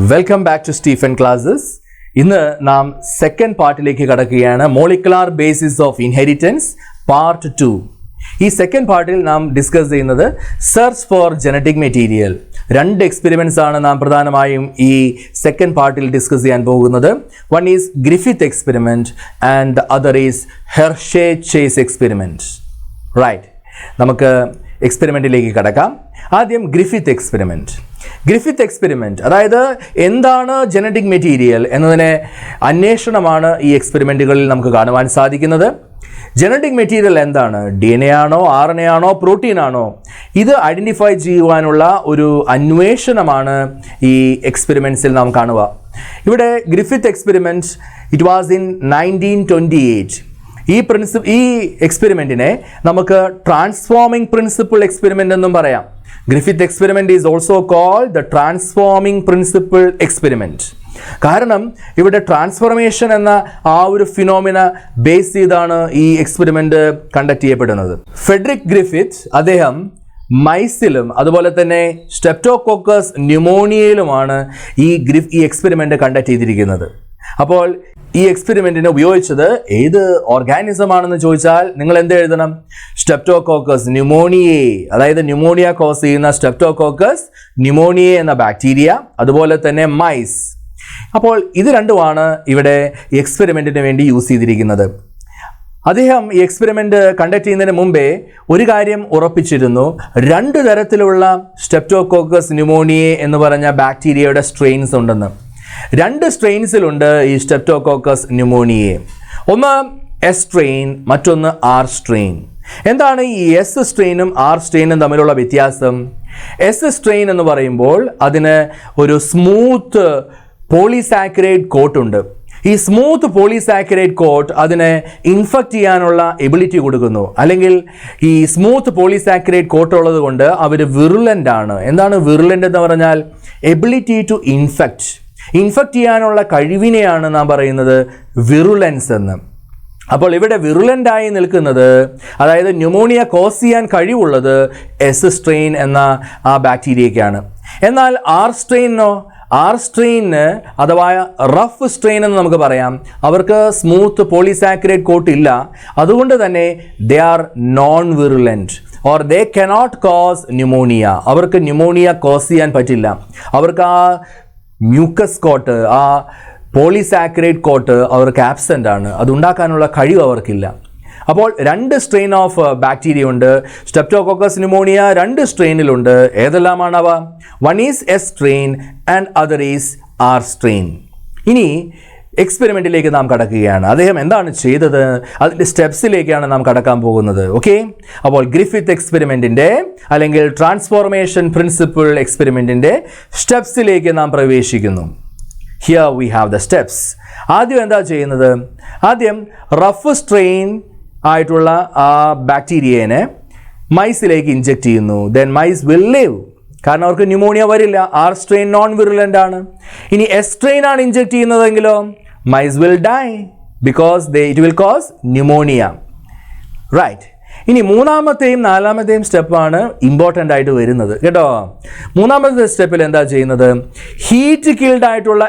Welcome back to Stephen classes. ഇന്ന് നാം second പാർട്ടിലേക്ക് കടക്കുകയാണ്. Molecular basis of inheritance part 2. ഈ സെക്കൻഡ് പാർട്ടിൽ നാം ഡിസ്കസ് ചെയ്യുന്നത് search for genetic material. 2 experiments ആണ് നാം പ്രധാനമായും ഈ സെക്കൻഡ് പാർട്ടിൽ ഡിസ്കസ് ചെയ്യാൻ പോകുന്നത്. One is Griffith experiment and the other is Hershey Chase experiment. Right, നമുക്ക് എക്സ്പെരിമെൻറ്റിലേക്ക് കടക്കാം. ആദ്യം ഗ്രിഫിത്ത് എക്സ്പെരിമെൻറ്റ്. ഗ്രിഫിത്ത് എക്സ്പെരിമെൻറ്റ് അതായത് എന്താണ് ജനറ്റിക് മെറ്റീരിയൽ എന്നതിനെ അന്വേഷണമാണ് ഈ എക്സ്പെരിമെൻറ്റുകളിൽ നമുക്ക് കാണുവാൻ സാധിക്കുന്നത്. ജനറ്റിക് മെറ്റീരിയൽ എന്താണ്? DNA ആണോ, RNA ആണോ, പ്രോട്ടീൻ ആണോ? ഇത് ഐഡൻറ്റിഫൈ ചെയ്യുവാനുള്ള ഒരു അന്വേഷണമാണ് ഈ എക്സ്പെരിമെൻറ്റ്സിൽ നാം കാണുക. ഇവിടെ Griffith experiment it was in 1928. ഈ എക്സ്പെരിമെൻറ്റിനെ നമുക്ക് ട്രാൻസ്ഫോമിംഗ് പ്രിൻസിപ്പിൾ എക്സ്പെരിമെൻ്റ് എന്നും പറയാം. Griffith experiment is also called the transforming principle experiment. കാരണം ഇവിടെ ട്രാൻസ്ഫോർമേഷൻ എന്ന ആ ഒരു ഫിനോമിന ബേസ് ചെയ്താണ് ഈ എക്സ്പെരിമെൻറ്റ് കണ്ടക്ട് ചെയ്യപ്പെടുന്നത്. ഫ്രെഡറിക് ഗ്രിഫിത്ത് അദ്ദേഹം മൈസിലും അതുപോലെ തന്നെ സ്ട്രെപ്റ്റോകോക്കസ് ന്യൂമോണിയയിലുമാണ് ഈ എക്സ്പെരിമെൻറ്റ് കണ്ടക്ട് ചെയ്തിരിക്കുന്നത്. അപ്പോൾ ഈ എക്സ്പെരിമെൻറ്റിനെ ഉപയോഗിച്ചത് ഏത് ഓർഗാനിസം ആണെന്ന് ചോദിച്ചാൽ നിങ്ങൾ എന്ത് എഴുതണം? സ്ട്രെപ്റ്റോകോക്കസ് ന്യൂമോണിയെ, അതായത് ന്യൂമോണിയ കോസ് ചെയ്യുന്ന സ്ട്രെപ്റ്റോകോക്കസ് ന്യൂമോണിയെ എന്ന ബാക്ടീരിയ, അതുപോലെ തന്നെ മൈസ്. അപ്പോൾ ഇത് രണ്ടുമാണ് ഇവിടെ ഈ എക്സ്പെരിമെൻറ്റിന് വേണ്ടി യൂസ് ചെയ്തിരിക്കുന്നത്. അദ്ദേഹം ഈ എക്സ്പെരിമെൻറ്റ് കണ്ടക്ട് ചെയ്യുന്നതിന് മുമ്പേ ഒരു കാര്യം ഉറപ്പിച്ചിരുന്നു. 2 തരത്തിലുള്ള സ്ട്രെപ്റ്റോകോക്കസ് ന്യൂമോണിയെ എന്ന് പറഞ്ഞ ബാക്ടീരിയയുടെ സ്ട്രെയിൻസ് ഉണ്ടെന്ന്. 2 സ്ട്രെയിൻസിലുണ്ട് ഈ സ്ട്രെപ്റ്റോകോക്കസ് ന്യൂമോണിയെ. ഒന്ന് എസ് സ്ട്രെയിൻ, മറ്റൊന്ന് ആർ സ്ട്രെയിൻ. എന്താണ് ഈ എസ് സ്ട്രെയിനും ആർ സ്ട്രെയിനും തമ്മിലുള്ള വ്യത്യാസം? എസ് സ്ട്രെയിൻ എന്ന് പറയുമ്പോൾ അതിന് ഒരു സ്മൂത്ത് പോളിസാക്കറൈഡ് കോട്ട് ഉണ്ട്. ഈ സ്മൂത്ത് പോളിസാക്കറൈഡ് കോട്ട് അതിനെ ഇൻഫെക്റ്റ് ചെയ്യാനുള്ള എബിലിറ്റി കൊടുക്കുന്നു. അല്ലെങ്കിൽ ഈ സ്മൂത്ത് പോളിസാക്കറൈഡ് കോട്ട് ഉള്ളത് കൊണ്ട് അവർ വിറുലൻ്റ് ആണ്. എന്താണ് വിറുലൻ്റ് എന്ന് പറഞ്ഞാൽ? എബിലിറ്റി ടു ഇൻഫെക്റ്റ് ചെയ്യാനുള്ള കഴിവിനെയാണ് നാം പറയുന്നത് വിറുലൻസ് എന്ന്. അപ്പോൾ ഇവിടെ വിറുലൻ്റായി നിൽക്കുന്നത്, അതായത് ന്യൂമോണിയ കോസ് ചെയ്യാൻ കഴിവുള്ളത് എസ് സ്ട്രെയിൻ എന്ന ആ ബാക്ടീരിയയ്ക്കാണ്. എന്നാൽ ആർ സ്ട്രെയിന് അഥവാ റഫ് സ്ട്രെയിൻ എന്ന് നമുക്ക് പറയാം. അവർക്ക് സ്മൂത്ത് പോളിസാക്കറൈഡ് കോട്ട് ഇല്ല. അതുകൊണ്ട് തന്നെ they are non virulent or they cannot cause pneumonia. അവർക്ക് ന്യൂമോണിയ കോസ് ചെയ്യാൻ പറ്റില്ല. അവർക്ക് ആ മ്യൂക്കസ് കോട്ട്, ആ പോളിസാക്കറൈഡ് കോട്ട് അവർക്ക് ആബ്സെൻ്റ് ആണ്. അതുണ്ടാക്കാനുള്ള കഴിവ് അവർക്കില്ല. അപ്പോൾ 2 സ്ട്രെയിൻ ഓഫ് ബാക്ടീരിയ ഉണ്ട്. സ്ട്രെപ്റ്റോകോക്കസ് ന്യൂമോണിയ 2 സ്ട്രെയിനിലുണ്ട്. ഏതെല്ലാമാണ് അവ? One is S strain and other is R strain. ഇനി എക്സ്പെരിമെൻറ്റിലേക്ക് നാം കടക്കുകയാണ്. അദ്ദേഹം എന്താണ് ചെയ്തത്? അതിൻ്റെ സ്റ്റെപ്സിലേക്കാണ് നാം കടക്കാൻ പോകുന്നത്. ഓക്കെ, അപ്പോൾ ഗ്രിഫിത്ത് എക്സ്പെരിമെൻറ്റിൻ്റെ അല്ലെങ്കിൽ ട്രാൻസ്ഫോർമേഷൻ പ്രിൻസിപ്പിൾ എക്സ്പെരിമെൻറ്റിൻ്റെ സ്റ്റെപ്സിലേക്ക് നാം പ്രവേശിക്കുന്നു. Here we have the steps. ആദ്യം എന്താ ചെയ്യുന്നത്? ആദ്യം റഫ് സ്ട്രെയിൻ ആയിട്ടുള്ള ആ ബാക്ടീരിയനെ മൈസിലേക്ക് ഇഞ്ചെക്ട് ചെയ്യുന്നു. ദെൻ മൈസ് വിൽ ലിവ്, കാരണം അവർക്ക് ന്യൂമോണിയ വരില്ല. ആർ സ്ട്രെയിൻ നോൺ വിറുലൻ്റ് ആണ്. ഇനി എസ് സ്ട്രെയിൻ ആണ് ഇഞ്ചെക്ട് ചെയ്യുന്നതെങ്കിലോ mice will die because it will cause pneumonia. Right. ഇനി 3ാമത്തെയും 4ാമത്തെയും സ്റ്റെപ്പാണ് ഇമ്പോർട്ടൻ്റ് ആയിട്ട് വരുന്നത് കേട്ടോ. 3ാമത്തെ സ്റ്റെപ്പിൽ എന്താ ചെയ്യുന്നത്? ഹീറ്റ് കിൽഡ് ആയിട്ടുള്ള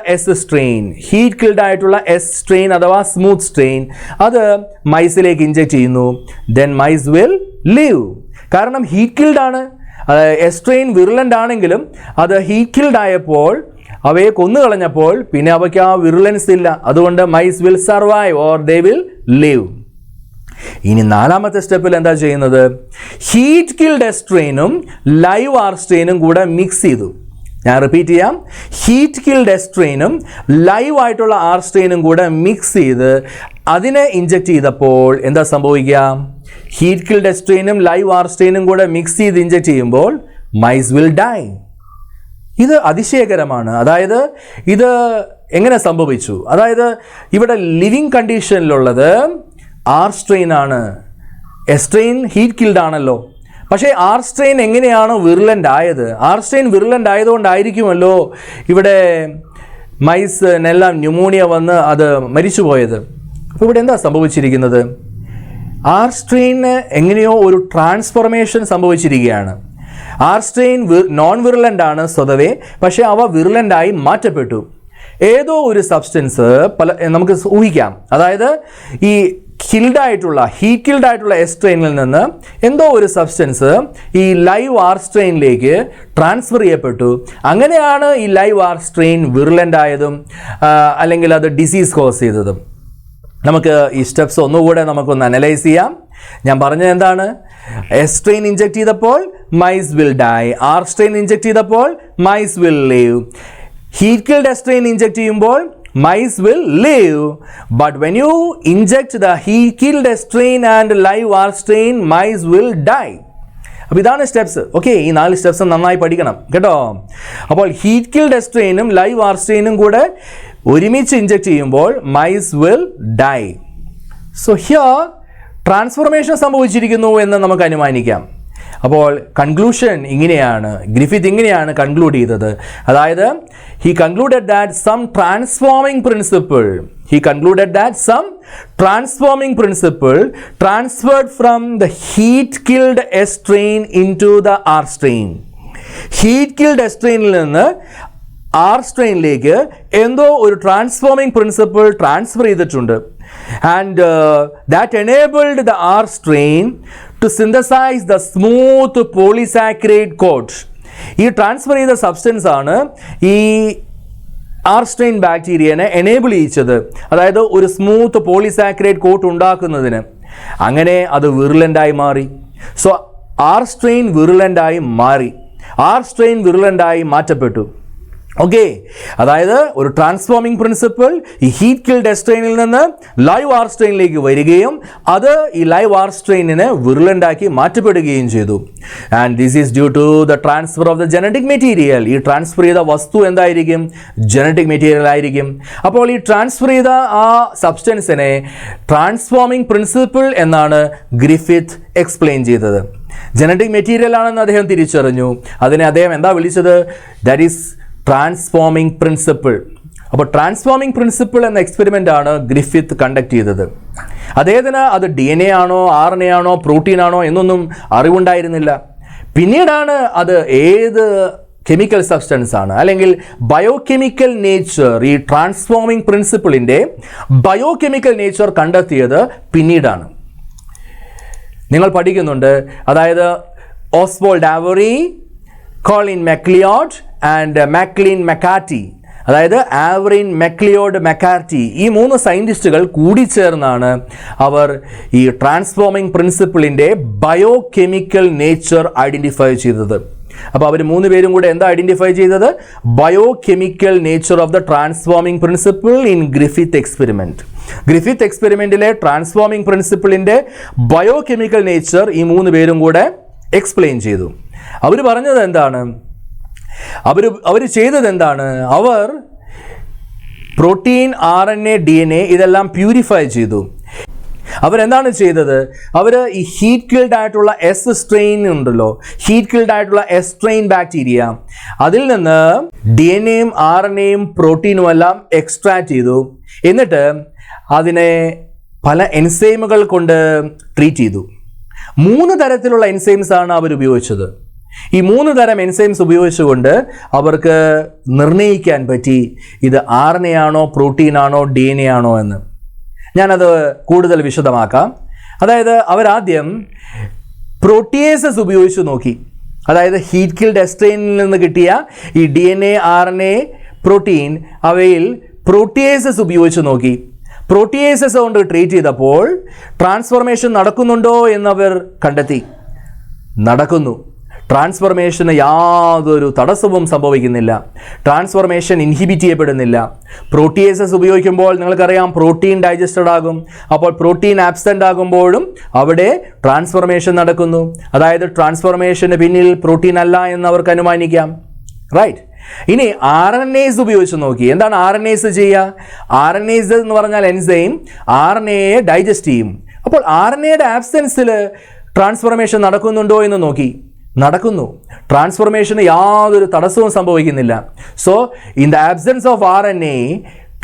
എസ് സ്ട്രെയിൻ അഥവാ സ്മൂത്ത് സ്ട്രെയിൻ അത് മൈസിലേക്ക് ഇഞ്ചെക്ട് ചെയ്യുന്നു. ദെൻ മൈസ് വിൽ ലിവ്, കാരണം ഹീറ്റ് കിൽഡ് ആണ്. എസ് സ്ട്രെയിൻ വിറുലൻ്റ് ആണെങ്കിലും അത് ഹീറ്റ് കിൽഡ് ആയപ്പോൾ, അവയെ കൊന്നുകളഞ്ഞപ്പോൾ പിന്നെ അവയ്ക്ക് ആ വിറുലൻസ് ഇല്ല. അതുകൊണ്ട് mice will survive or they will live. ഇനി 4ാമത്തെ സ്റ്റെപ്പിൽ എന്താ ചെയ്യുന്നത്? ഹീറ്റ് കിൽഡ് എസ് സ്ട്രെയിനും ലൈവ് ആർ സ്ട്രെയിനും കൂടെ മിക്സ് ചെയ്തു. ഞാൻ റിപ്പീറ്റ് ചെയ്യാം. ഹീറ്റ് കിൽഡ് എസ് സ്ട്രെയിനും ലൈവ് ആയിട്ടുള്ള ആർ സ്ട്രെയിനും കൂടെ മിക്സ് ചെയ്ത് അതിനെ ഇഞ്ചെക്ട് ചെയ്തപ്പോൾ എന്താ സംഭവിക്കുക? ഹീറ്റ് കിൽഡ് എസ് സ്ട്രെയിനും ലൈവ് ആർ സ്ട്രെയിനും കൂടെ മിക്സ് ചെയ്ത് ഇഞ്ചെക്ട് ചെയ്യുമ്പോൾ മൈസ് വിൽ ഡൈ. ഇത് അതിശയകരമാണ്. അതായത് ഇത് എങ്ങനെ സംഭവിച്ചു? അതായത് ഇവിടെ ലിവിങ് കണ്ടീഷനിലുള്ളത് ആർ സ്ട്രെയിൻ ആണ്. എസ് സ്ട്രെയിൻ ഹീറ്റ് കിൽഡ് ആണല്ലോ. പക്ഷേ ആർ സ്ട്രെയിൻ എങ്ങനെയാണ് വിറുലൻ്റ് ആയത്? ആർ സ്ട്രെയിൻ വിറുലൻ്റ് ആയതുകൊണ്ടായിരിക്കുമല്ലോ ഇവിടെ മൈസിനെല്ലാം ന്യൂമോണിയ വന്ന് അത് മരിച്ചു പോയത്. അപ്പോൾ ഇവിടെ എന്താ സംഭവിച്ചിരിക്കുന്നത്? ആർ സ്ട്രെയിന് എങ്ങനെയോ ഒരു transformation സംഭവിച്ചിരിക്കുകയാണ്. R strain non virulent ആണ് സ്വതവേ, പക്ഷേ അവ വിറുലൻ്റായി മാറ്റപ്പെട്ടു. ഏതോ ഒരു സബ്സ്റ്റൻസ് നമുക്ക് ഊഹിക്കാം, അതായത് ഈ ഹീറ്റ് കിൽഡ് ആയിട്ടുള്ള എസ് സ്ട്രെയിനിൽ നിന്ന് എന്തോ ഒരു സബ്സ്റ്റൻസ് ഈ ലൈവ് ആർ സ്ട്രെയിനിലേക്ക് ട്രാൻസ്ഫർ ചെയ്യപ്പെട്ടു. അങ്ങനെയാണ് ഈ ലൈവ് ആർ സ്ട്രെയിൻ വിറുലൻ്റ് ആയതും അല്ലെങ്കിൽ അത് ഡിസീസ് കോസ് ചെയ്തതും. നമുക്ക് ഈ സ്റ്റെപ്സ് ഒന്നുകൂടെ നമുക്കൊന്ന് അനലൈസ് ചെയ്യാം. ഞാൻ പറഞ്ഞത് എന്താണ്? എസ് സ്ട്രെയിൻ ഇഞ്ചെക്ട് ചെയ്തപ്പോൾ mice will die, R strain inject ചെയ്തപ്പോൾ mice will live. Heat killed S strain inject ചെയ്യുമ്പോൾ mice will live, but when you inject the heat killed strain and live R strain, mice will die. അപ്പോൾ ഇതാണ് steps. Okay, ഈ 4 steps നന്നായി പഠിക്കണം കേട്ടോ. അപ്പോൾ heat killed സ്ട്രെയിനും live R സ്ട്രെയിനും കൂടെ ഒരുമിച്ച് ഇഞ്ചെക്ട് ചെയ്യുമ്പോൾ mice will die. So here transformation സംഭവിച്ചിരിക്കുന്നു എന്ന് നമുക്ക് അനുമാനിക്കാം. അപ്പോൾ കൺക്ലൂഷൻ ഇങ്ങനെയാണ്, ഗ്രിഫിത്ത് ഇങ്ങനെയാണ് കൺക്ലൂഡ് ചെയ്തത്. അതായത് he concluded that some transforming principle transferred from the heat killed S strain into the R strain. Heat killed S സ്ട്രെയിനിൽ നിന്ന് ആർ സ്ട്രെയിനിലേക്ക് എന്തോ ഒരു ട്രാൻസ്ഫോമിംഗ് പ്രിൻസിപ്പിൾ ട്രാൻസ്ഫർ ചെയ്തിട്ടുണ്ട്. And that enabled the R strain to synthesize the smooth polysaccharide coat. ഈ transfer ചെയ്ത substance ആണ് ഈ ആർ സ്ട്രെയിൻ ബാക്ടീരിയനെ എനേബിൾ ചെയ്യിച്ചത്, അതായത് ഒരു സ്മൂത്ത് പോളിസാക്രൈഡ് കോട്ട് ഉണ്ടാക്കുന്നതിന്. അങ്ങനെ അത് വിറുലൻ്റായി മാറി. സോ ആർ സ്ട്രെയിൻ വിറുലൻ്റായി മാറി, ആർ സ്ട്രെയിൻ വിറുലൻ്റായി മാറ്റപ്പെട്ടു. ഓക്കെ, അതായത് ഒരു ട്രാൻസ്ഫോമിംഗ് പ്രിൻസിപ്പിൾ ഈ ഹീറ്റ് കിൽഡ് എസ് സ്ട്രെയിനിൽ നിന്ന് ലൈവ് ആർ സ്ട്രെയിനിലേക്ക് വരികയും അത് ഈ ലൈവ് ആർ സ്ട്രെയിനിനെ വിറുലൻ്റാക്കി മാറ്റപ്പെടുകയും ചെയ്തു. And this is due to the transfer of the genetic material. ഈ ട്രാൻസ്ഫർ ചെയ്ത വസ്തു എന്തായിരിക്കും? ജനറ്റിക് മെറ്റീരിയൽ ആയിരിക്കും. അപ്പോൾ ഈ ട്രാൻസ്ഫർ ചെയ്ത ആ സബ്സ്റ്റൻസിനെ ട്രാൻസ്ഫോമിംഗ് പ്രിൻസിപ്പിൾ എന്നാണ് ഗ്രിഫിത്ത് എക്സ്പ്ലെയിൻ ചെയ്തത്. ജനറ്റിക് മെറ്റീരിയൽ ആണെന്ന് അദ്ദേഹം തിരിച്ചറിഞ്ഞു. അതിനെ അദ്ദേഹം എന്താ വിളിച്ചത്? That is transforming principle. അപ്പോൾ ട്രാൻസ്ഫോമിംഗ് പ്രിൻസിപ്പിൾ എന്ന എക്സ്പെരിമെൻ്റ് ആണ് ഗ്രിഫിത്ത് കണ്ടക്ട് ചെയ്തത്. അദ്ദേഹത്തിന് അത് DNA ആണോ RNA ആണോ പ്രോട്ടീൻ ആണോ എന്നൊന്നും അറിവുണ്ടായിരുന്നില്ല. പിന്നീടാണ് അത് ഏത് കെമിക്കൽ സബ്സ്റ്റൻസ് ആണ് അല്ലെങ്കിൽ ബയോകെമിക്കൽ നേച്ചർ, ഈ ട്രാൻസ്ഫോമിംഗ് പ്രിൻസിപ്പിളിൻ്റെ ബയോകെമിക്കൽ നേച്ചർ കണ്ടെത്തിയത് പിന്നീടാണ്. നിങ്ങൾ പഠിക്കുന്നുണ്ട്, അതായത് ഓസ്വാൾഡ് ആവറി, കോളിൻ മെക്ലിയോഡ് ആൻഡ് മാക്ലിൻ മെക്കാർട്ടി, അതായത് ആവറിൻ, മെക്ലിയോഡ്, മെക്കാർട്ടി, ഈ 3 സയൻറ്റിസ്റ്റുകൾ കൂടിച്ചേർന്നാണ് അവർ ഈ ട്രാൻസ്ഫോമിംഗ് പ്രിൻസിപ്പിളിൻ്റെ ബയോകെമിക്കൽ നേച്ചർ ഐഡൻറ്റിഫൈ ചെയ്തത്. അപ്പോൾ അവർ 3 പേരും കൂടെ എന്താ ഐഡൻറ്റിഫൈ ചെയ്തത്? Biochemical nature of the transforming principle in Griffith experiment. Griffith എക്സ്പെരിമെൻറ്റിലെ ട്രാൻസ്ഫോമിംഗ് പ്രിൻസിപ്പിളിൻ്റെ ബയോകെമിക്കൽ നേച്ചർ ഈ 3 പേരും കൂടെ എക്സ്പ്ലെയിൻ ചെയ്തു. അവർ പറഞ്ഞത് എന്താണ്? അവർ ചെയ്തത് എന്താണ്? അവർ പ്രോട്ടീൻ, RNA, DNA ഇതെല്ലാം പ്യൂരിഫൈ ചെയ്തു. അവരെന്താണ് ചെയ്തത്? അവർ ഈ ഹീറ്റ് കിൽഡ് ആയിട്ടുള്ള എസ് സ്ട്രെയിൻ ഉണ്ടല്ലോ, ഹീറ്റ് കിൽഡ് ആയിട്ടുള്ള എസ് സ്ട്രെയിൻ ബാക്ടീരിയ, അതിൽ നിന്ന് DNA-യും RNA-യും പ്രോട്ടീനും എല്ലാം എക്സ്ട്രാക്ട് ചെയ്തു. എന്നിട്ട് അതിനെ പല എൻസൈമുകൾ കൊണ്ട് ട്രീറ്റ് ചെയ്തു. 3 തരത്തിലുള്ള എൻസൈംസ് ആണ് അവർ ഉപയോഗിച്ചത്. ഈ 3 തരം എൻസൈംസ് ഉപയോഗിച്ചുകൊണ്ട് അവർക്ക് നിർണ്ണയിക്കാൻ പറ്റി ഇത് RNA ആണോ പ്രോട്ടീൻ ആണോ DNA ആണോ എന്ന്. ഞാനത് കൂടുതൽ വിശദമാക്കാം. അതായത് അവരാദ്യം പ്രോട്ടിയേസസ് ഉപയോഗിച്ച് നോക്കി. അതായത് ഹീറ്റ് കിൽഡ് എസ് സ്ട്രെയിനിൽ നിന്ന് കിട്ടിയ ഈ DNA, RNA, പ്രോട്ടീൻ, അവയിൽ പ്രോട്ടിയേസസ് ഉപയോഗിച്ച് നോക്കി. പ്രോട്ടിയേസസ് കൊണ്ട് ട്രീറ്റ് ചെയ്തപ്പോൾ ട്രാൻസ്ഫോർമേഷൻ നടക്കുന്നുണ്ടോ എന്നവർ കണ്ടെത്തി. നടക്കുന്നു. ട്രാൻസ്ഫോർമേഷന് യാതൊരു തടസ്സവും സംഭവിക്കുന്നില്ല. ട്രാൻസ്ഫോർമേഷൻ ഇൻഹിബിറ്റ് ചെയ്യപ്പെടുന്നില്ല. പ്രോട്ടിയേസസ് ഉപയോഗിക്കുമ്പോൾ നിങ്ങൾക്കറിയാം പ്രോട്ടീൻ ഡൈജസ്റ്റഡ് ആകും. അപ്പോൾ പ്രോട്ടീൻ ആബ്സെൻ്റ് ആകുമ്പോഴും അവിടെ ട്രാൻസ്ഫോർമേഷൻ നടക്കുന്നു. അതായത് ട്രാൻസ്ഫോർമേഷന് പിന്നിൽ പ്രോട്ടീൻ അല്ല എന്ന് അവർക്ക് അനുമാനിക്കാം. റൈറ്റ്. ഇനി RNAs ഉപയോഗിച്ച് നോക്കി. എന്താണ് RNAs ചെയ്യുക? RNAs എന്ന് പറഞ്ഞാൽ എൻസൈം RNAയെ ഡൈജസ്റ്റ് ചെയ്യും. അപ്പോൾ RNAയുടെ ആബ്സെൻസിൽ ട്രാൻസ്ഫോർമേഷൻ നടക്കുന്നുണ്ടോ എന്ന് നോക്കി. നടക്കുന്നു. ട്രാൻസ്ഫോർമേഷന് യാതൊരു തടസ്സവും സംഭവിക്കുന്നില്ല. So in the absence of RNA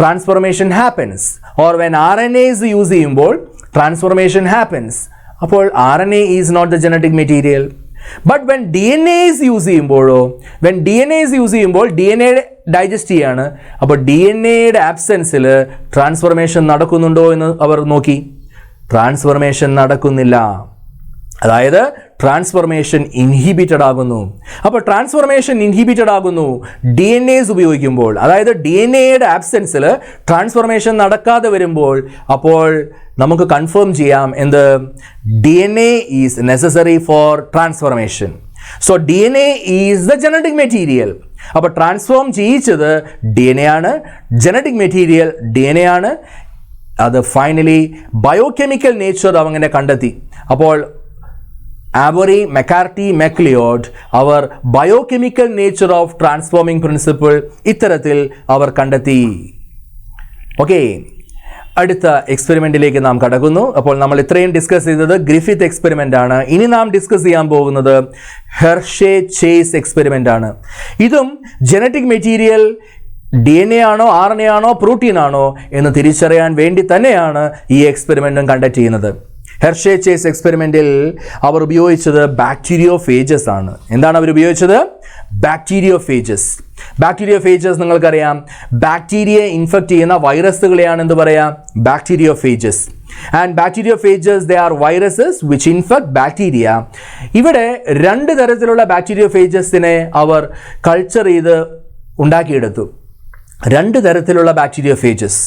transformation happens. Or when RNAs use ചെയ്യുമ്പോൾ ട്രാൻസ്ഫോർമേഷൻ ഹാപ്പൻസ്. അപ്പോൾ RNA is not the genetic material. But when DNA use ചെയ്യുമ്പോഴോ, DNA ഡൈജസ്റ്റ് ചെയ്യാണ്. അപ്പോൾ DNAയുടെ ആബ്സെൻസിൽ ട്രാൻസ്ഫോർമേഷൻ നടക്കുന്നുണ്ടോ എന്ന് അവർ നോക്കി. ട്രാൻസ്ഫോർമേഷൻ നടക്കുന്നില്ല. അതായത് ട്രാൻസ്ഫോർമേഷൻ ഇൻഹിബിറ്റഡ് ആകുന്നു. അപ്പോൾ ട്രാൻസ്ഫോർമേഷൻ ഇൻഹിബിറ്റഡ് ആകുന്നു DNAs ഉപയോഗിക്കുമ്പോൾ. അതായത് DNAയുടെ ആബ്സെൻസിൽ ട്രാൻസ്ഫോർമേഷൻ നടക്കാതെ വരുമ്പോൾ അപ്പോൾ നമുക്ക് കൺഫേം ചെയ്യാം എന്ത്, DNA is necessary four transformation. So DNA is the genetic material. അപ്പോൾ ട്രാൻസ്ഫോം ചെയ്യിച്ചത് DNA ആണ്, ജനറ്റിക് മെറ്റീരിയൽ DNA ആണ്. അത് ഫൈനലി ബയോകെമിക്കൽ നേച്ചർ അവങ്ങനെ കണ്ടെത്തി. അപ്പോൾ Avery, McCarthy, MacLeod അവർ biochemical nature of transforming principle ഇത്തരത്തിൽ അവർ കണ്ടെത്തി. ഓക്കെ, അടുത്ത എക്സ്പെരിമെൻറ്റിലേക്ക് നാം കടക്കുന്നു. അപ്പോൾ നമ്മൾ ഇത്രയും ഡിസ്കസ് ചെയ്തത് ഗ്രിഫിത്ത് എക്സ്പെരിമെൻ്റ് ആണ്. ഇനി നാം ഡിസ്കസ് ചെയ്യാൻ പോകുന്നത് ഹെർഷേ ചേസ് എക്സ്പെരിമെൻ്റ് ആണ്. ഇതും ജനറ്റിക് മെറ്റീരിയൽ DNA ആണോ RNA ആണോ പ്രോട്ടീൻ ആണോ എന്ന് തിരിച്ചറിയാൻ വേണ്ടി തന്നെയാണ് ഈ എക്സ്പെരിമെൻറ്റും കണ്ടക്ട് ചെയ്യുന്നത്. ഹെർഷേ ചേസ് എക്സ്പെരിമെൻറ്റിൽ അവർ ഉപയോഗിച്ചത് ബാക്ടീരിയോഫേജസ് ആണ്. എന്താണ് അവർ ഉപയോഗിച്ചത്? ബാക്ടീരിയോഫേജസ്. ബാക്ടീരിയോഫേജസ് നിങ്ങൾക്കറിയാം, ബാക്ടീരിയയെ ഇൻഫെക്റ്റ് ചെയ്യുന്ന വൈറസുകളെയാണ് എന്ത് പറയാം? ബാക്ടീരിയോഫേജസ്. And ബാക്ടീരിയോഫേജസ് they are viruses which infect bacteria. ഇവിടെ രണ്ട് തരത്തിലുള്ള ബാക്ടീരിയോഫേജസിനെ അവർ കൾച്ചർ ചെയ്ത് ഉണ്ടാക്കിയെടുത്തു. രണ്ട് തരത്തിലുള്ള ബാക്ടീരിയോഫേജസ്,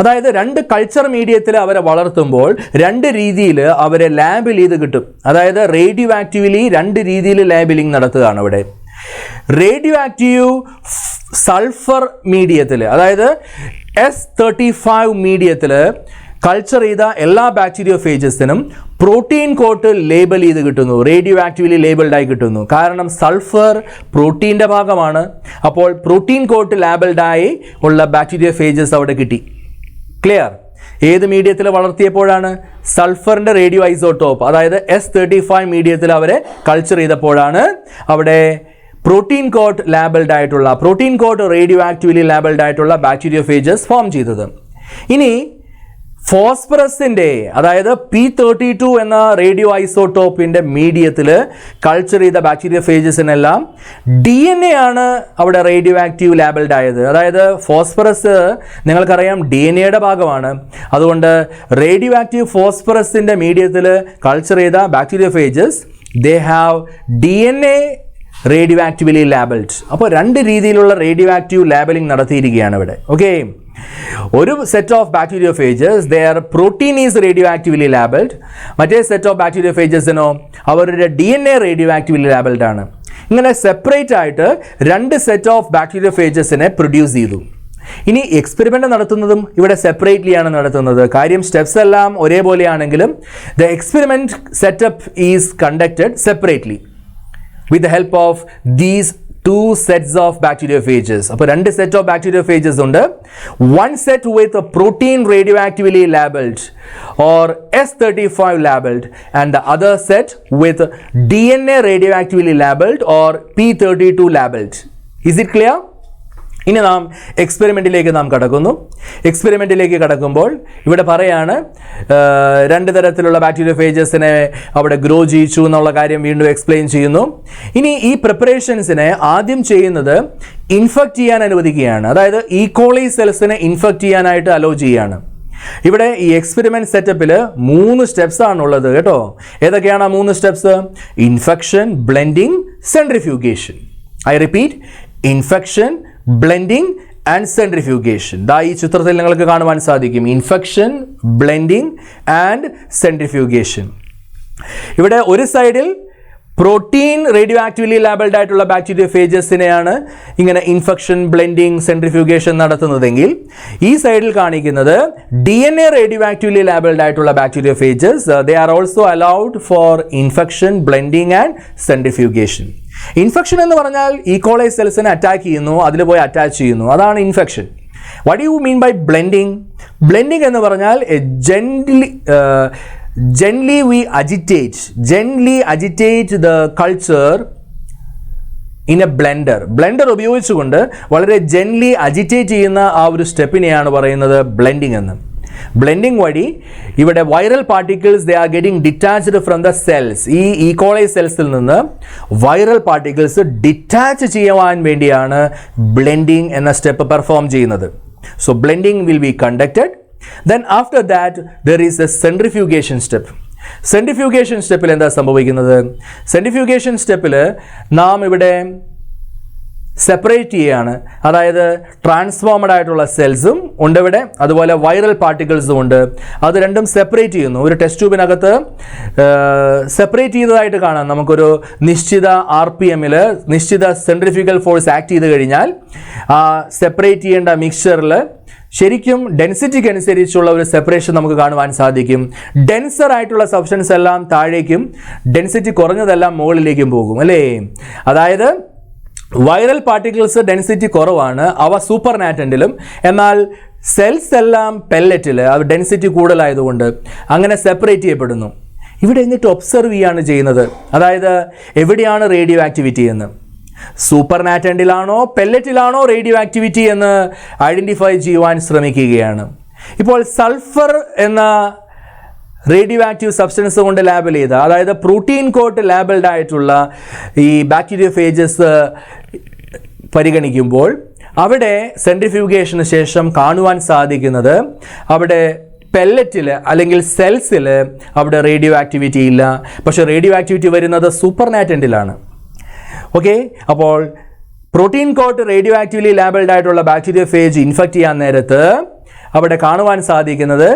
അതായത് രണ്ട് കൾച്ചർ മീഡിയത്തിൽ അവരെ വളർത്തുമ്പോൾ രണ്ട് രീതിയിൽ അവരെ ലാബിൽ ചെയ്ത് കിട്ടും. അതായത് റേഡിയോ ആക്റ്റീവ്ലി രണ്ട് രീതിയിൽ ലാബിലിംഗ് നടത്തുകയാണ് ഇവിടെ. റേഡിയോ ആക്റ്റീവ് സൾഫർ മീഡിയത്തിൽ, അതായത് S35 മീഡിയത്തിൽ കൾച്ചർ ചെയ്ത എല്ലാ ബാക്ടീരിയോഫേജസിനും പ്രോട്ടീൻ കോട്ട് ലേബൽ ചെയ്ത് കിട്ടുന്നു, റേഡിയോ ആക്റ്റീവ്ലി ലേബിൾഡായി കിട്ടുന്നു. കാരണം സൾഫർ പ്രോട്ടീൻ്റെ ഭാഗമാണ്. അപ്പോൾ പ്രോട്ടീൻ കോട്ട് ലേബിൾഡായി ഉള്ള ബാക്ടീരിയോഫേജസ് അവിടെ കിട്ടി. ക്ലിയർ? ഏത് മീഡിയത്തിൽ വളർത്തിയപ്പോഴാണ്? സൾഫറിൻ്റെ റേഡിയോ ഐസോട്ടോപ്പ്, അതായത് S35 മീഡിയത്തിൽ അവരെ കൾച്ചർ ചെയ്തപ്പോഴാണ് അവിടെ പ്രോട്ടീൻ കോട്ട് ലേബിൾഡ് ആയിട്ടുള്ള, protein coat radio actively labelled ആയിട്ടുള്ള ബാക്ടീരിയോഫേജസ് ഫോം ചെയ്തത്. ഇനി ഫോസ്ഫറസിൻ്റെ, അതായത് P32 എന്ന റേഡിയോ ഐസോട്ടോപ്പിൻ്റെ മീഡിയത്തിൽ കൾച്ചർ ചെയ്ത ബാക്ടീരിയോഫേജസിനെല്ലാം DNA ആണ് അവിടെ റേഡിയോ ആക്റ്റീവ് ലേബിൾഡ് ആയത്. അതായത് ഫോസ്ഫറസ് നിങ്ങൾക്കറിയാം DNAയുടെ ഭാഗമാണ്. അതുകൊണ്ട് റേഡിയോ ആക്റ്റീവ് ഫോസ്ഫറസിൻ്റെ മീഡിയത്തിൽ കൾച്ചർ ചെയ്ത ബാക്ടീരിയോഫേജസ് they have DNA radioactively labelled. അപ്പോൾ രണ്ട് രീതിയിലുള്ള റേഡിയോ ആക്റ്റീവ് ലേബലിംഗ് നടത്തിയിരിക്കുകയാണ് ഇവിടെ. ഓക്കെ, ഒരു set of bacteriophages their protein is radioactively labelled. മറ്റേ സെറ്റ് ഓഫ് ബാക്ടീരിയോഫേജസിനോ അവരുടെ DNA റേഡിയോ ആക്റ്റീവ്ലി ലേബിൾഡ് ആണ്. ഇങ്ങനെ സെപ്പറേറ്റ് ആയിട്ട് രണ്ട് സെറ്റ് ഓഫ് ബാക്ടീരിയോഫേജസിനെ പ്രൊഡ്യൂസ് ചെയ്തു. ഇനി എക്സ്പെരിമെൻ്റ് നടത്തുന്നതും ഇവിടെ സെപ്പറേറ്റ്ലി ആണ് നടത്തുന്നത്. കാര്യം സ്റ്റെപ്സ് എല്ലാം ഒരേപോലെയാണെങ്കിലും the experiment setup is conducted separately with the help of these two sets of bacteriophages. അപ്പോൾ രണ്ട് സെറ്റ് ഓഫ് ബാക്ടീരിയോഫേജസ് ഉണ്ട്. One set with a protein radioactively labeled or S35 labeled and the other set with DNA radioactively labeled or P32 labeled. Is it clear? ഇനി നാം എക്സ്പെരിമെൻറ്റിലേക്ക് നാം കടക്കുന്നു. എക്സ്പെരിമെൻറ്റിലേക്ക് കടക്കുമ്പോൾ ഇവിടെ പറയാണ് രണ്ട് തരത്തിലുള്ള ബാക്ടീരിയോഫേജസിനെ അവിടെ ഗ്രോ ചെയ്യിച്ചു എന്നുള്ള കാര്യം വീണ്ടും എക്സ്പ്ലെയിൻ ചെയ്യുന്നു. ഇനി ഈ പ്രിപ്പറേഷൻസിനെ ആദ്യം ചെയ്യുന്നത് ഇൻഫെക്റ്റ് ചെയ്യാൻ അനുവദിക്കുകയാണ്. അതായത് E. സെൽസിനെ ഇൻഫെക്റ്റ് ചെയ്യാനായിട്ട് അലോ ചെയ്യുകയാണ്. ഇവിടെ ഈ എക്സ്പെരിമെൻറ്റ് സെറ്റപ്പിൽ 3 സ്റ്റെപ്സ് ആണുള്ളത് കേട്ടോ. ഏതൊക്കെയാണ് ആ 3 steps? Infection, blending, centrifugation. I repeat, infection, blending and centrifugation. ദാ ഈ ചിത്രത്തിൽ നിങ്ങൾക്ക് കാണുവാൻ സാധിക്കും. Infection, blending and centrifugation. ഇവിടെ ഒരു സൈഡിൽ പ്രോട്ടീൻ റേഡിയോ ആക്റ്റീവ്ലി ലേബിൾഡ് ആയിട്ടുള്ള ബാക്ടീരിയോഫേജസിനെയാണ് ഇങ്ങനെ ഇൻഫെക്ഷൻ, ബ്ലെൻഡിങ്, സെൻട്രിഫ്യൂഗേഷൻ നടത്തുന്നതെങ്കിൽ ഈ സൈഡിൽ കാണിക്കുന്നത് DNA റേഡിയോ ആക്റ്റീവ്ലി ലേബിൾഡ് ആയിട്ടുള്ള ബാക്ടീരിയോഫേജസ്. They are also allowed four infection, blending and centrifugation. Infection എന്ന് പറഞ്ഞാൽ E. coli സെൽസിനെ അറ്റാക്ക് ചെയ്യുന്നു, അതിൽ പോയി അറ്റാച്ച് ചെയ്യുന്നു, അതാണ് infection. What you mean by blending? Blending എന്ന് പറഞ്ഞാൽ gently we agitate the culture in a blender ഉപയോഗിച്ചുകൊണ്ട് വളരെ ജെന്റ്ലി അജിറ്റേറ്റ് ചെയ്യുന്ന ആ ഒരു സ്റ്റെപ്പിനെയാണ് പറയുന്നത് ബ്ലെൻഡിങ് എന്ന്. ബ്ലെൻഡിങ് വഴി ഇവിടെ viral particles they are getting detached from the cells. ഈ ഈക്കോളൈ സെൽസിൽ നിന്ന് വൈറൽ പാർട്ടിക്കിൾസ് ഡിറ്റാച്ച് ചെയ്യുവാൻ വേണ്ടിയാണ് ബ്ലെൻഡിങ് എന്ന സ്റ്റെപ്പ് പെർഫോം ചെയ്യുന്നത്. So blending will be conducted. Then after that there is a centrifugation step. Centrifugation സ്റ്റെപ്പിൽ എന്താ സംഭവിക്കുന്നത്? സെൻട്രിഫ്യൂഗേഷൻ സ്റ്റെപ്പിൽ നാം ഇവിടെ സെപ്പറേറ്റ് ചെയ്യുകയാണ്. അതായത് ട്രാൻസ്ഫോമഡ് ആയിട്ടുള്ള സെൽസും ഉണ്ട് ഇവിടെ, അതുപോലെ വൈറൽ പാർട്ടിക്കിൾസും ഉണ്ട്. അത് രണ്ടും സെപ്പറേറ്റ് ചെയ്യുന്നു. ഒരു ടെസ്റ്റ് ട്യൂബിനകത്ത് സെപ്പറേറ്റ് ചെയ്തതായിട്ട് കാണാം. നമുക്കൊരു നിശ്ചിത RPMൽ നിശ്ചിത സെൻട്രിഫ്യൂഗൽ ഫോഴ്സ് ആക്ട് ചെയ്ത് കഴിഞ്ഞാൽ ആ സെപ്പറേറ്റ് ചെയ്യേണ്ട മിക്സ്ചറിൽ ശരിക്കും ഡെൻസിറ്റിക്ക് അനുസരിച്ചുള്ള ഒരു സെപ്പറേഷൻ നമുക്ക് കാണുവാൻ സാധിക്കും. ഡെൻസർ ആയിട്ടുള്ള സബ്സ്റ്റൻസ് എല്ലാം താഴേക്കും, ഡെൻസിറ്റി കുറഞ്ഞതെല്ലാം മുകളിലേക്കും പോകും അല്ലേ? അതായത് വൈറൽ പാർട്ടിക്കിൾസ് ഡെൻസിറ്റി കുറവാണ്, അവ സൂപ്പർ നാറ്റൻറ്റിലും. എന്നാൽ സെൽസ് എല്ലാം പെല്ലറ്റിൽ അത് ഡെൻസിറ്റി കൂടുതലായതുകൊണ്ട് അങ്ങനെ സെപ്പറേറ്റ് ചെയ്യപ്പെടുന്നു. ഇവിടെ എന്നിട്ട് ഒബ്സർവ് ചെയ്യാണ് ചെയ്യുന്നത്. അതായത് എവിടെയാണ് റേഡിയോ ആക്ടിവിറ്റി എന്ന്, സൂപ്പർ നാറ്റൻറ്റിലാണോ പെല്ലറ്റിലാണോ റേഡിയോ ആക്ടിവിറ്റി എന്ന് ഐഡൻറ്റിഫൈ ചെയ്യുവാൻ ശ്രമിക്കുകയാണ്. ഇപ്പോൾ സൾഫർ എന്ന റേഡിയോ ആക്റ്റീവ് സബ്സ്റ്റൻസ് കൊണ്ട് ലാബിൽ ചെയ്ത, അതായത് പ്രോട്ടീൻ കോട്ട് ലാബിൾഡ് ആയിട്ടുള്ള ഈ ബാക്ടീരിയോഫേജസ് പരിഗണിക്കുമ്പോൾ അവിടെ സെൻട്രിഫ്യൂഗേഷന് ശേഷം കാണുവാൻ സാധിക്കുന്നത് അവിടെ പെല്ലറ്റിൽ അല്ലെങ്കിൽ സെൽസിൽ അവിടെ റേഡിയോ ആക്ടിവിറ്റി ഇല്ല. പക്ഷേ റേഡിയോ ആക്ടിവിറ്റി വരുന്നത് സൂപ്പർ നാറ്റൻറ്റിലാണ്. ഓക്കെ, അപ്പോൾ protein coat radio actively labelled ആയിട്ടുള്ള ബാക്ടീരിയോഫേജ് ഇൻഫെക്റ്റ് ചെയ്യാൻ നേരത്ത് അവിടെ കാണുവാൻ സാധിക്കുന്നത്,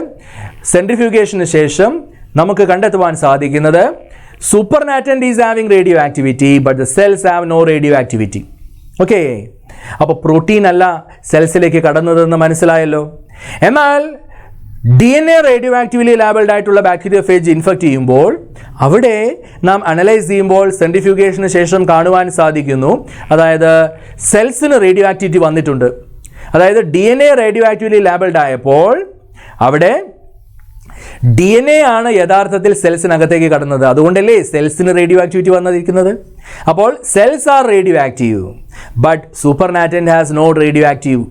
സെൻട്രിഫ്യൂഗേഷന് ശേഷം നമുക്ക് കണ്ടെത്തുവാൻ സാധിക്കുന്നത് supernatant is having radioactivity but the cells have no radioactivity. Okay, അപ്പോൾ പ്രോട്ടീൻ അല്ല സെൽസിലേക്ക് കടന്നതെന്ന് മനസ്സിലായല്ലോ. എന്നാൽ DNA റേഡിയോ ആക്റ്റീവ്ലി ലാബിൾഡ് ആയിട്ടുള്ള ബാക്ടീരിയോഫേജ് ഇൻഫെക്റ്റ് ചെയ്യുമ്പോൾ അവിടെ നാം അനലൈസ് ചെയ്യുമ്പോൾ സെൻട്രിഫ്യൂഗേഷന് ശേഷം കാണുവാൻ സാധിക്കുന്നു, അതായത് സെൽസിന് റേഡിയോ ആക്ടിവിറ്റി വന്നിട്ടുണ്ട്. അതായത് DNA റേഡിയോ ആക്റ്റീവ്ലി ലാബിൾഡ് ആയപ്പോൾ അവിടെ DNA ആണ് യഥാർത്ഥത്തിൽ സെൽസിനകത്തേക്ക് കടന്നത്. അതുകൊണ്ടല്ലേ സെൽസിന് റേഡിയോ ആക്ടിവിറ്റി വന്നിരിക്കുന്നത്. അപ്പോൾ cells are radioactive but supernatant has not radioactive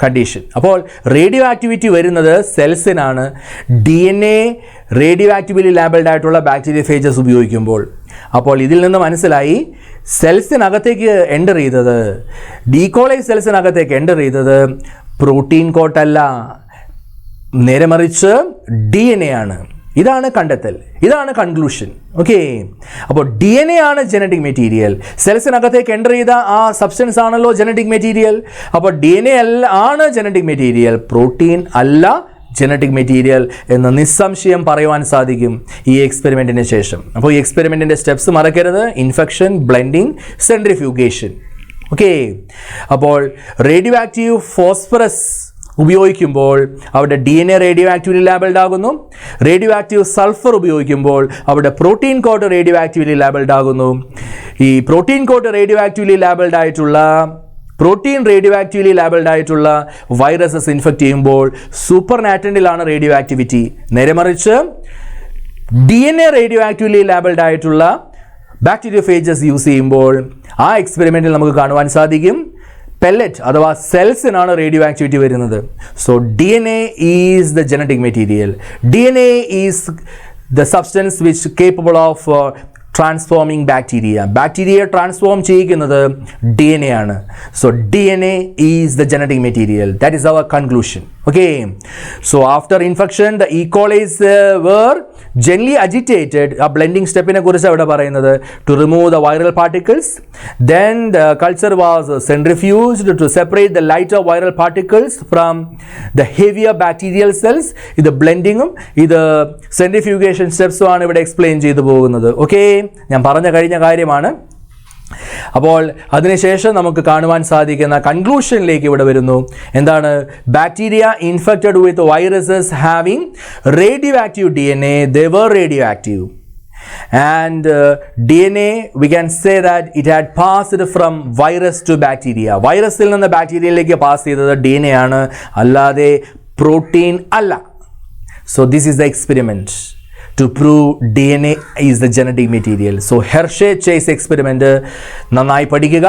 condition. അപ്പോൾ റേഡിയോ ആക്ടിവിറ്റി വരുന്നത് സെൽസിനാണ് DNA റേഡിയോ ആക്റ്റീവ്ലി ലാബിൾഡ് ആയിട്ടുള്ള ബാക്ടീരിയോഫേജസ് ഉപയോഗിക്കുമ്പോൾ. അപ്പോൾ ഇതിൽ നിന്ന് മനസ്സിലായി സെൽസിനകത്തേക്ക് എൻ്റർ ചെയ്തത്, ഡീകോളൈ സെൽസിനകത്തേക്ക് എൻ്റർ ചെയ്തത് പ്രോട്ടീൻ കോട്ടല്ല, നേരെ മറിച്ച് DNA ആണ്. ഇതാണ് കണ്ടെത്തൽ, ഇതാണ് കൺക്ലൂഷൻ. ഓക്കെ, അപ്പോൾ DNA ആണ് ജനറ്റിക് മെറ്റീരിയൽ. സെൽസിനകത്തേക്ക് എൻ്റർ ചെയ്ത ആ സബ്സ്റ്റൻസ് ആണല്ലോ ജനറ്റിക് മെറ്റീരിയൽ. അപ്പോൾ DNA ആണ് ജനറ്റിക് മെറ്റീരിയൽ, പ്രോട്ടീൻ അല്ല ജനറ്റിക് മെറ്റീരിയൽ എന്ന് നിസ്സംശയം പറയുവാൻ സാധിക്കും ഈ എക്സ്പെരിമെൻറ്റിന് ശേഷം. അപ്പോൾ ഈ എക്സ്പെരിമെൻറ്റിൻ്റെ സ്റ്റെപ്സ് മറക്കരുത്: ഇൻഫെക്ഷൻ, ബ്ലെൻഡിങ്, സെൻട്രിഫ്യൂഗേഷൻ. ഓക്കെ, അപ്പോൾ റേഡിയോ ആക്റ്റീവ് ഫോസ്ഫറസ് ഉപയോഗിക്കുമ്പോൾ അവിടെ DNA റേഡിയോ ആക്റ്റീവ്ലി ലാബിൾഡ് ആകുന്നു. റേഡിയോ ആക്റ്റീവ് സൾഫർ ഉപയോഗിക്കുമ്പോൾ അവിടെ protein coat radio actively labelled ആകുന്നു. ഈ protein coat radio actively labelled ആയിട്ടുള്ള വൈറസസ് ഇൻഫെക്റ്റ് ചെയ്യുമ്പോൾ സൂപ്പർ നാറ്റൻറ്റിലാണ് റേഡിയോ ആക്ടിവിറ്റി. നേരെ മറിച്ച് DNA റേഡിയോ ആക്റ്റീവ്ലി ലാബിൾഡ് ആയിട്ടുള്ള ബാക്ടീരിയോഫേജസ് യൂസ് ചെയ്യുമ്പോൾ ആ എക്സ്പെരിമെൻറ്റിൽ നമുക്ക് കാണുവാൻ സാധിക്കും പെല്ലറ്റ് അഥവാ സെൽസിനാണ് റേഡിയോ ആക്ടിവിറ്റി വരുന്നത്. So DNA is the genetic material. DNA is the substance which capable of transforming bacteria transform ചെയ്യിക്കുന്നത് DNA ആണ്. So DNA is the genetic material. That is our conclusion. Okay, so after infection the E. coli were gently agitated. A blending step in a kurisa avada parayunnathu to remove the viral particles. Then the culture was centrifuged to separate the lighter viral particles from the heavier bacterial cells. This blending this centrifugation steps ആണ് ഇവിടെ explain ചെയ്തു പോകുന്നത്. Okay, ഞാൻ പറഞ്ഞ കഴിഞ്ഞ കാര്യമാണ്. അപ്പോൾ അതിനുശേഷം നമുക്ക് കാണുവാൻ സാധിക്കുന്ന കൺക്ലൂഷനിലേക്ക് ഇവിടെ വരുന്നു. എന്താണ്? Bacteria infected with viruses having radio active DNA, they were radioactive. And DNA, we can say that it had passed from virus to bacteria. വൈറസിൽ നിന്ന് ബാക്ടീരിയയിലേക്ക് പാസ് ചെയ്തത് DNA ആണ്, അല്ലാതെ പ്രോട്ടീൻ അല്ല. So this is the experiment to prove DNA is the genetic material. So Hershey Chase experiment നന്നായി പഠിക്കുക.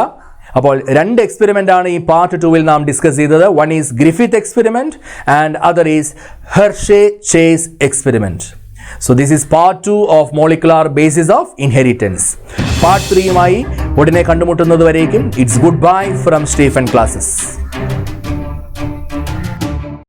അപ്പോൾ രണ്ട് experiment ആണ് ഈ പാർട്ട് 2-ൽ നാം ഡിസ്കസ് ചെയ്തത്. One is Griffith experiment and other is Hershey Chase experiment. So this is part 2 of molecular basis of inheritance. Part 3-യുമായി ഉടനെ കണ്ടുമുട്ടുന്നത് വരേക്കും it's good bye from Stephen classes.